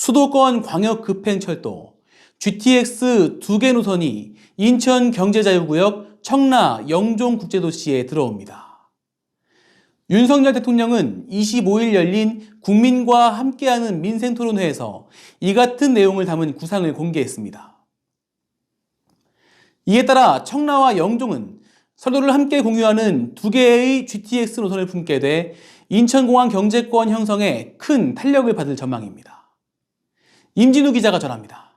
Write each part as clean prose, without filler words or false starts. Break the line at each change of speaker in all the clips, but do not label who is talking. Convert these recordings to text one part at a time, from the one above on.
수도권 광역급행철도, GTX 2개 노선이 인천경제자유구역 청라 영종국제도시에 들어옵니다. 윤석열 대통령은 25일 열린 국민과 함께하는 민생토론회에서 이 같은 내용을 담은 구상을 공개했습니다. 이에 따라 청라와 영종은 선로를 함께 공유하는 2개의 GTX 노선을 품게 돼 인천공항 경제권 형성에 큰 탄력을 받을 전망입니다. 임진우 기자가 전합니다.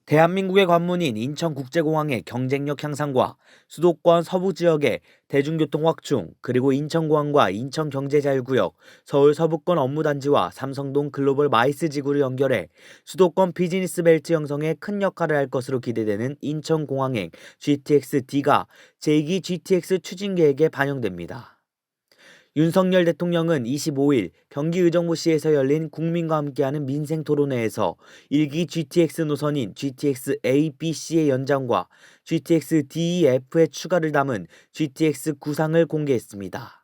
대한민국의 관문인 인천국제공항의 경쟁력 향상과 수도권 서부 지역의 대중교통 확충, 그리고 인천공항과 인천경제자유구역, 서울 서부권 업무단지와 삼성동 글로벌 마이스 지구를 연결해 수도권 비즈니스 벨트 형성에 큰 역할을 할 것으로 기대되는 인천공항행 GTX-D가 제2기 GTX 추진 계획에 반영됩니다. 윤석열 대통령은 25일 경기 의정부시에서 열린 국민과 함께하는 민생토론회에서 1기 GTX 노선인 GTX-A, B, C의 연장과 GTX-D, F의 추가를 담은 GTX 구상을 공개했습니다.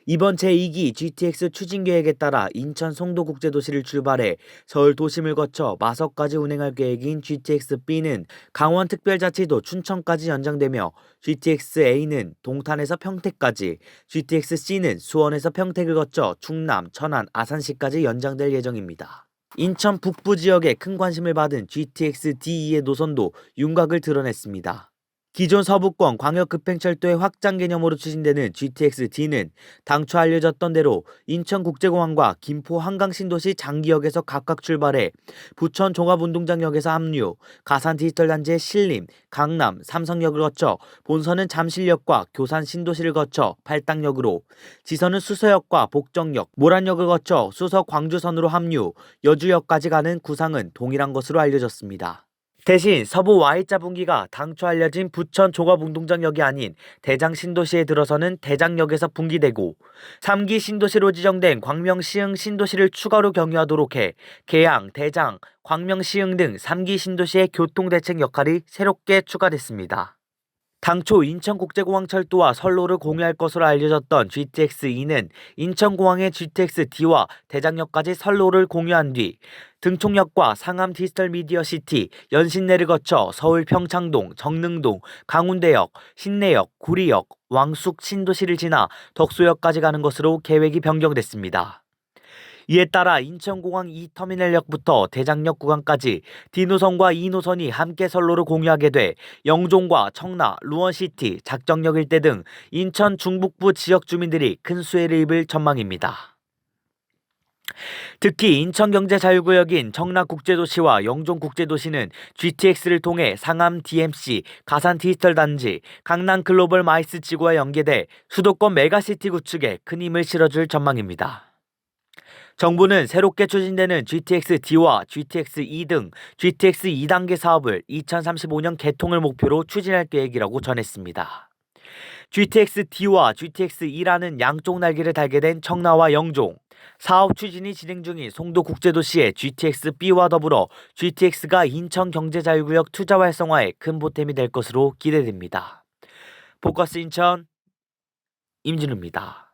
이번 제2기 GTX 추진 계획에 따라 인천 송도국제도시를 출발해 서울 도심을 거쳐 마석까지 운행할 계획인 GTX-B는 강원특별자치도 춘천까지 연장되며 GTX-A는 동탄에서 평택까지, GTX-C는 수원에서 평택을 거쳐 충남, 천안, 아산시까지 연장될 예정입니다. 인천 북부 지역에 큰 관심을 받은 GTX-D의 노선도 윤곽을 드러냈습니다. 기존 서부권 광역급행철도의 확장 개념으로 추진되는 GTX-D는 당초 알려졌던 대로 인천국제공항과 김포 한강신도시 장기역에서 각각 출발해 부천 종합운동장역에서 합류, 가산 디지털단지의 신림, 강남, 삼성역을 거쳐 본선은 잠실역과 교산 신도시를 거쳐 팔당역으로, 지선은 수서역과 복정역, 모란역을 거쳐 수서 광주선으로 합류, 여주역까지 가는 구상은 동일한 것으로 알려졌습니다. 대신 서부 Y자 분기가 당초 알려진 부천 종합운동장역이 아닌 대장 신도시에 들어서는 대장역에서 분기되고, 3기 신도시로 지정된 광명시흥 신도시를 추가로 경유하도록 해 계양, 대장, 광명시흥 등 3기 신도시의 교통대책 역할이 새롭게 추가됐습니다. 당초 인천국제공항철도와 선로를 공유할 것으로 알려졌던 GTX-E는 인천공항의 GTX-D와 대장역까지 선로를 공유한 뒤 등촌역과 상암 디지털미디어시티, 연신내를 거쳐 서울 평창동, 정릉동, 강운대역, 신내역, 구리역, 왕숙 신도시를 지나 덕소역까지 가는 것으로 계획이 변경됐습니다. 이에 따라 인천공항 2터미널역부터 대장역 구간까지 D노선과 E노선이 함께 선로를 공유하게 돼 영종과 청라, 루원시티, 작정역 일대 등 인천 중북부 지역 주민들이 큰 수혜를 입을 전망입니다. 특히 인천경제자유구역인 청라국제도시와 영종국제도시는 GTX를 통해 상암 DMC, 가산 디지털단지, 강남 글로벌 마이스 지구와 연계돼 수도권 메가시티 구축에 큰 힘을 실어줄 전망입니다. 정부는 새롭게 추진되는 GTX-D와 GTX-E 등 GTX 2단계 사업을 2035년 개통을 목표로 추진할 계획이라고 전했습니다. GTX-D와 GTX-E라는 양쪽 날개를 달게 된 청라와 영종, 사업 추진이 진행 중인 송도국제도시의 GTX-B와 더불어 GTX가 인천경제자유구역 투자 활성화에 큰 보탬이 될 것으로 기대됩니다. 포커스 인천 임진우입니다.